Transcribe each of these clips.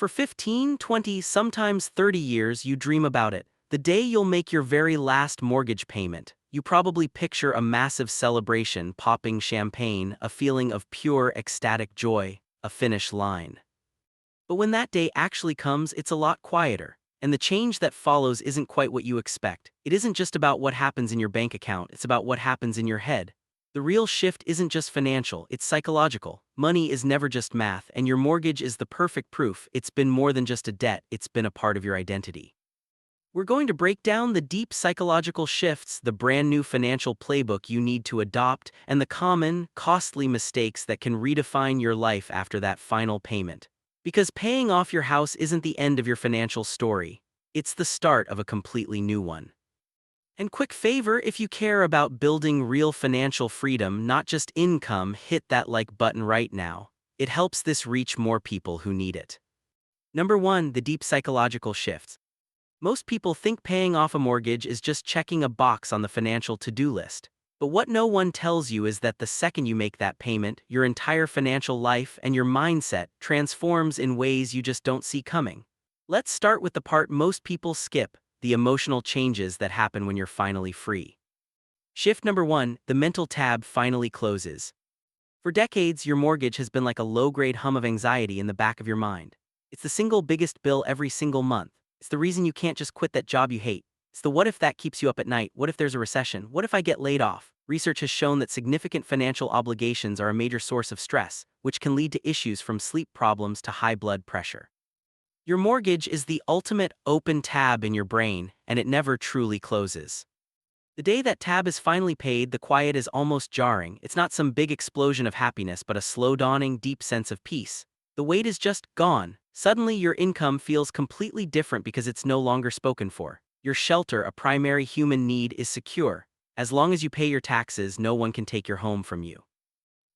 For 15, 20, sometimes 30 years, you dream about it. The day you'll make your very last mortgage payment. You probably picture a massive celebration, popping champagne, a feeling of pure ecstatic joy, a finish line. But when that day actually comes, it's a lot quieter. And the change that follows isn't quite what you expect. It isn't just about what happens in your bank account, it's about what happens in your head. The real shift isn't just financial, it's psychological. Money is never just math, and your mortgage is the perfect proof. It's been more than just a debt, it's been a part of your identity. We're going to break down the deep psychological shifts, the brand new financial playbook you need to adopt, and the common, costly mistakes that can redefine your life after that final payment. Because paying off your house isn't the end of your financial story, it's the start of a completely new one. And quick favor, if you care about building real financial freedom, not just income, hit that like button right now. It helps this reach more people who need it. Number 1, the deep psychological shifts. Most people think paying off a mortgage is just checking a box on the financial to-do list. But what no one tells you is that the second you make that payment, your entire financial life and your mindset transforms in ways you just don't see coming. Let's start with the part most people skip, the emotional changes that happen when you're finally free. Shift number 1, the mental tab finally closes. For decades, your mortgage has been like a low-grade hum of anxiety in the back of your mind. It's the single biggest bill every single month. It's the reason you can't just quit that job you hate. It's the what if that keeps you up at night, what if there's a recession, what if I get laid off? Research has shown that significant financial obligations are a major source of stress, which can lead to issues from sleep problems to high blood pressure. Your mortgage is the ultimate open tab in your brain, and it never truly closes. The day that tab is finally paid, the quiet is almost jarring. It's not some big explosion of happiness, but a slow dawning, deep sense of peace. The weight is just gone. Suddenly your income feels completely different because it's no longer spoken for. Your shelter, a primary human need, is secure. As long as you pay your taxes, no one can take your home from you.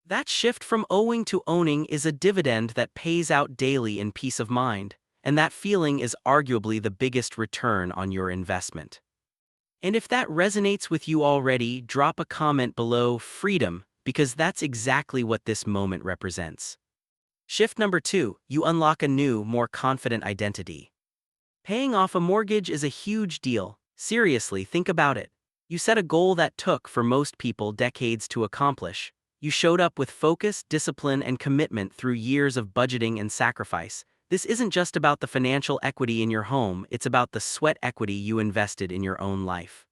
That shift from owing to owning is a dividend that pays out daily in peace of mind, and that feeling is arguably the biggest return on your investment. And if that resonates with you already, drop a comment below, freedom, because that's exactly what this moment represents. Shift number 2, you unlock a new, more confident identity. Paying off a mortgage is a huge deal. Seriously, think about it. You set a goal that took, for most people, decades to accomplish. You showed up with focus, discipline, and commitment through years of budgeting and sacrifice. This isn't just about the financial equity in your home, it's about the sweat equity you invested in your own life.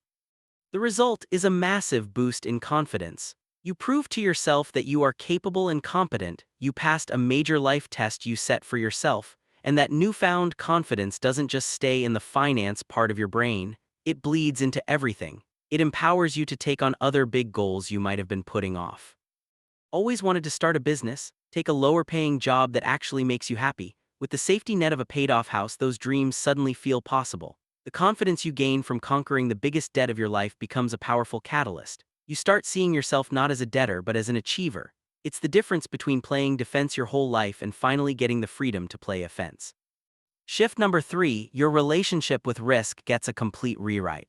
The result is a massive boost in confidence. You prove to yourself that you are capable and competent, you passed a major life test you set for yourself, and that newfound confidence doesn't just stay in the finance part of your brain, it bleeds into everything. It empowers you to take on other big goals you might have been putting off. Always wanted to start a business? Take a lower-paying job that actually makes you happy. With the safety net of a paid-off house, those dreams suddenly feel possible. The confidence you gain from conquering the biggest debt of your life becomes a powerful catalyst. You start seeing yourself not as a debtor but as an achiever. It's the difference between playing defense your whole life and finally getting the freedom to play offense. Shift number 3, your relationship with risk gets a complete rewrite.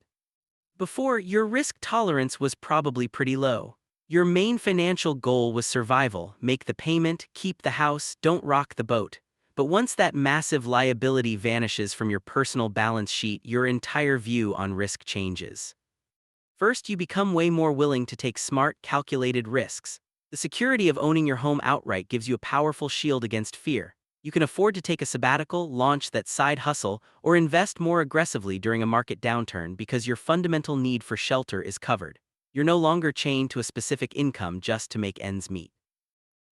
Before, your risk tolerance was probably pretty low. Your main financial goal was survival, make the payment, keep the house, don't rock the boat. But once that massive liability vanishes from your personal balance sheet, your entire view on risk changes. First, you become way more willing to take smart, calculated risks. The security of owning your home outright gives you a powerful shield against fear. You can afford to take a sabbatical, launch that side hustle, or invest more aggressively during a market downturn because your fundamental need for shelter is covered. You're no longer chained to a specific income just to make ends meet.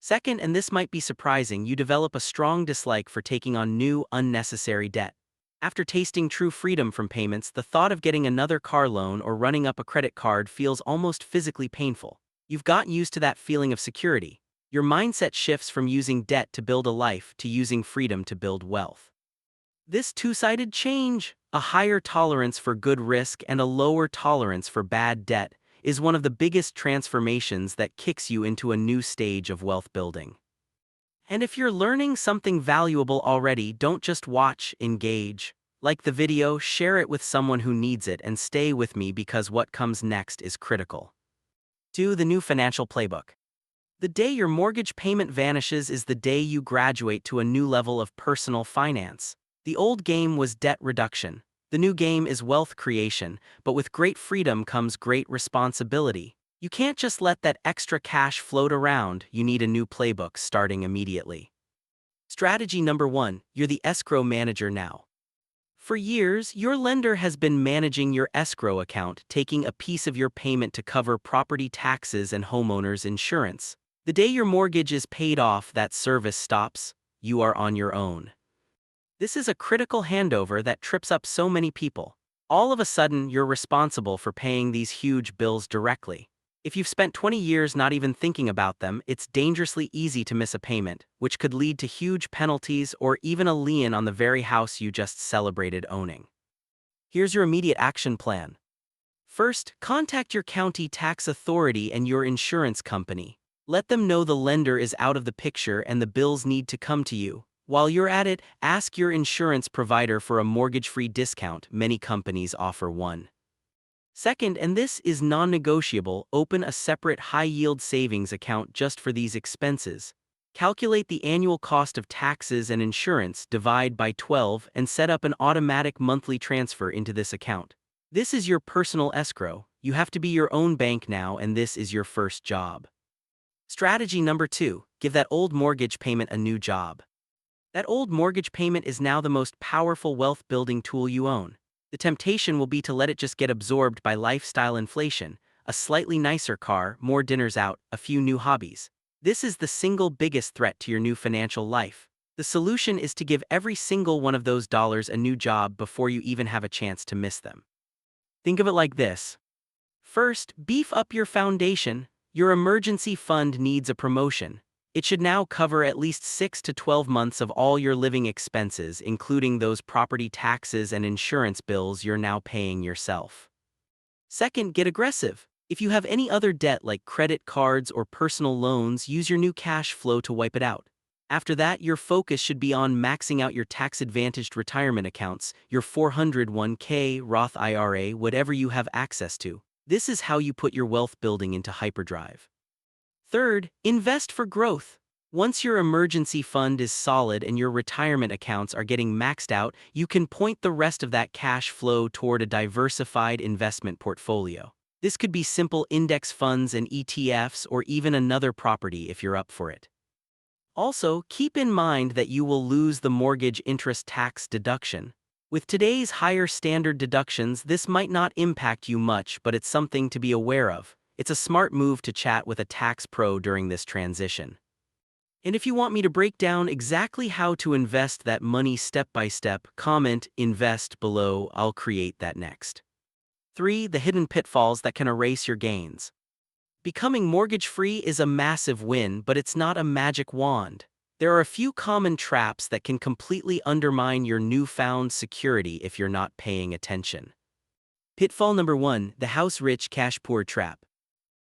Second, and this might be surprising, you develop a strong dislike for taking on new, unnecessary debt. After tasting true freedom from payments, the thought of getting another car loan or running up a credit card feels almost physically painful. You've gotten used to that feeling of security. Your mindset shifts from using debt to build a life to using freedom to build wealth. This two-sided change, a higher tolerance for good risk and a lower tolerance for bad debt, is one of the biggest transformations that kicks you into a new stage of wealth building. And if you're learning something valuable already, don't just watch, engage. Like the video, share it with someone who needs it, and stay with me because what comes next is critical. 2. The new financial playbook. The day your mortgage payment vanishes is the day you graduate to a new level of personal finance. The old game was debt reduction. The new game is wealth creation, but with great freedom comes great responsibility. You can't just let that extra cash float around, you need a new playbook starting immediately. Strategy number 1, you're the escrow manager now. For years, your lender has been managing your escrow account, taking a piece of your payment to cover property taxes and homeowners insurance. The day your mortgage is paid off, that service stops. You are on your own. This is a critical handover that trips up so many people. All of a sudden, you're responsible for paying these huge bills directly. If you've spent 20 years not even thinking about them, it's dangerously easy to miss a payment, which could lead to huge penalties or even a lien on the very house you just celebrated owning. Here's your immediate action plan. First, contact your county tax authority and your insurance company. Let them know the lender is out of the picture and the bills need to come to you. While you're at it, ask your insurance provider for a mortgage-free discount. Many companies offer one. Second, and this is non-negotiable, open a separate high-yield savings account just for these expenses. Calculate the annual cost of taxes and insurance, divide by 12, and set up an automatic monthly transfer into this account. This is your personal escrow. You have to be your own bank now, and this is your first job. Strategy number 2, give that old mortgage payment a new job. That old mortgage payment is now the most powerful wealth-building tool you own. The temptation will be to let it just get absorbed by lifestyle inflation, a slightly nicer car, more dinners out, a few new hobbies. This is the single biggest threat to your new financial life. The solution is to give every single one of those dollars a new job before you even have a chance to miss them. Think of it like this. First, beef up your foundation. Your emergency fund needs a promotion. It should now cover at least 6 to 12 months of all your living expenses, including those property taxes and insurance bills you're now paying yourself. Second, get aggressive. If you have any other debt like credit cards or personal loans, use your new cash flow to wipe it out. After that, your focus should be on maxing out your tax-advantaged retirement accounts, your 401k, Roth IRA, whatever you have access to. This is how you put your wealth building into hyperdrive. Third, invest for growth. Once your emergency fund is solid and your retirement accounts are getting maxed out, you can point the rest of that cash flow toward a diversified investment portfolio. This could be simple index funds and ETFs or even another property if you're up for it. Also, keep in mind that you will lose the mortgage interest tax deduction. With today's higher standard deductions, this might not impact you much, but it's something to be aware of. It's a smart move to chat with a tax pro during this transition. And if you want me to break down exactly how to invest that money step by step, comment invest below. I'll create that next. 3. The hidden pitfalls that can erase your gains. Becoming mortgage-free is a massive win, but it's not a magic wand. There are a few common traps that can completely undermine your newfound security if you're not paying attention. Pitfall number 1, the house rich, cash poor trap.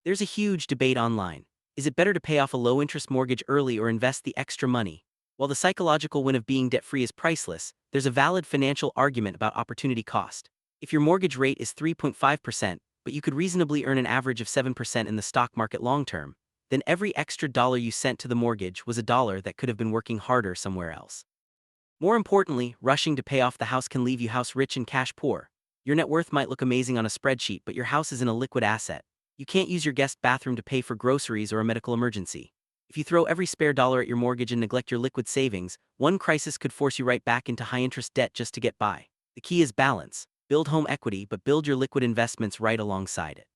There's a huge debate online. Is it better to pay off a low-interest mortgage early or invest the extra money? While the psychological win of being debt-free is priceless, there's a valid financial argument about opportunity cost. If your mortgage rate is 3.5%, but you could reasonably earn an average of 7% in the stock market long-term, then every extra dollar you sent to the mortgage was a dollar that could have been working harder somewhere else. More importantly, rushing to pay off the house can leave you house rich and cash poor. Your net worth might look amazing on a spreadsheet, but your house is in a liquid asset. You can't use your guest bathroom to pay for groceries or a medical emergency. If you throw every spare dollar at your mortgage and neglect your liquid savings, one crisis could force you right back into high-interest debt just to get by. The key is balance. Build home equity, but build your liquid investments right alongside it.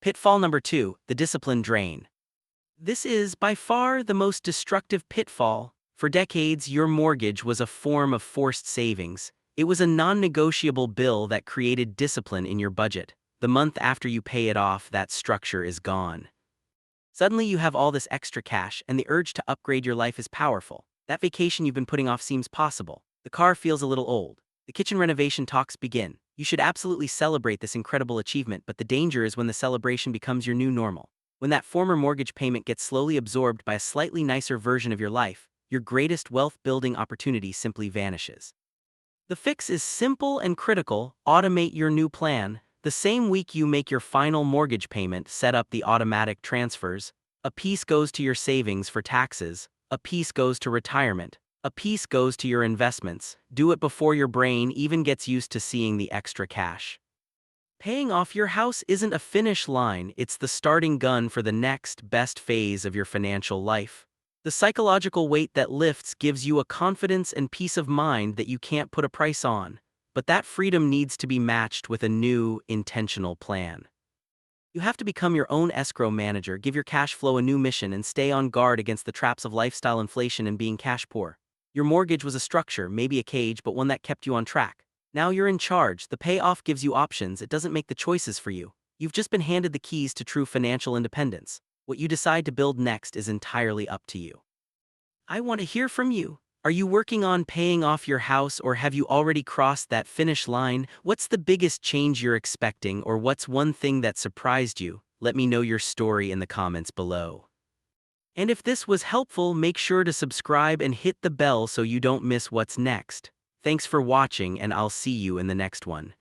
Pitfall number 2, the discipline drain. This is, by far, the most destructive pitfall. For decades, your mortgage was a form of forced savings. It was a non-negotiable bill that created discipline in your budget. The month after you pay it off, that structure is gone. Suddenly you have all this extra cash, and the urge to upgrade your life is powerful. That vacation you've been putting off seems possible. The car feels a little old. The kitchen renovation talks begin. You should absolutely celebrate this incredible achievement, but the danger is when the celebration becomes your new normal. When that former mortgage payment gets slowly absorbed by a slightly nicer version of your life, your greatest wealth-building opportunity simply vanishes. The fix is simple and critical. Automate your new plan. The same week you make your final mortgage payment, set up the automatic transfers. A piece goes to your savings for taxes, a piece goes to retirement, a piece goes to your investments. Do it before your brain even gets used to seeing the extra cash. Paying off your house isn't a finish line, it's the starting gun for the next best phase of your financial life. The psychological weight that lifts gives you a confidence and peace of mind that you can't put a price on, but that freedom needs to be matched with a new, intentional plan. You have to become your own escrow manager, give your cash flow a new mission, and stay on guard against the traps of lifestyle inflation and being cash poor. Your mortgage was a structure, maybe a cage, but one that kept you on track. Now you're in charge. The payoff gives you options, it doesn't make the choices for you. You've just been handed the keys to true financial independence. What you decide to build next is entirely up to you. I want to hear from you. Are you working on paying off your house, or have you already crossed that finish line? What's the biggest change you're expecting, or what's one thing that surprised you? Let me know your story in the comments below. And if this was helpful, make sure to subscribe and hit the bell so you don't miss what's next. Thanks for watching, and I'll see you in the next one.